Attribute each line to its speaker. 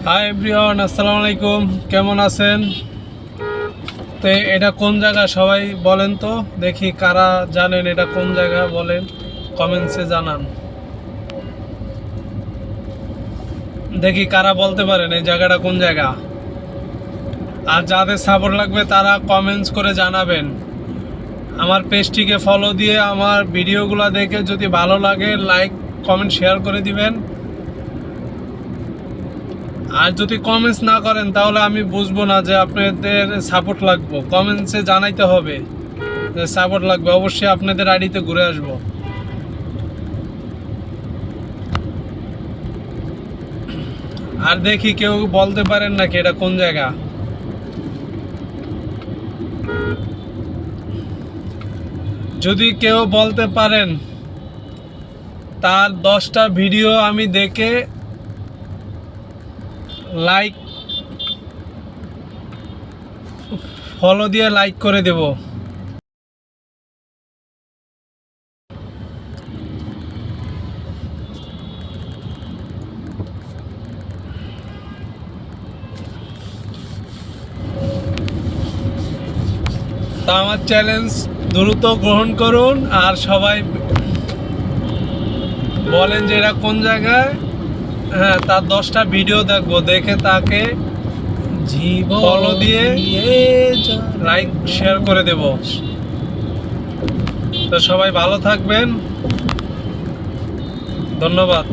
Speaker 1: Hi everyone, আসসালামু আলাইকুম। কেমন আছেন? তো এটা কোন জায়গা সবাই বলেন তো, দেখি কারা জানেন এটা কোন জায়গা, বলেন কমেন্টসে জানান। দেখি কারা বলতে পারেন এই জায়গাটা কোন জায়গা। আর যাদের সাপোর্ট লাগবে তারা কমেন্টস করে জানাবেন। আমার পেজটিকে ফলো দিয়ে আমার ভিডিওগুলো দেখে যদি ভালো লাগে লাইক কমেন্ট শেয়ার করে দিবেন। আর যদি কমেন্টস না করেন তাহলে আমি বুঝবো না যে আপনাদের সাপোর্ট লাগবে। কমেন্টসে জানাইতে হবে যে সাপোর্ট লাগবে, অবশ্যই আপনাদের আইডিতে ঘুরে আসব। আর দেখি কেউ বলতে পারেন নাকি এটা কোন জায়গা। যদি কেউ বলতে পারেন তার 10টা ভিডিও আমি দেখে লাইক ফলো দিয়ে লাইক করে দেব। তা আমার চ্যালেঞ্জ দ্রুত গ্রহণ করুন আর সবাই বলেন যে এটা কোন জায়গায়। হ্যাঁ, তার 10টা ভিডিও দেখবো, দেখে তাকে ফলো দিয়ে লাইক শেয়ার করে দেব। তো সবাই ভালো থাকবেন, ধন্যবাদ।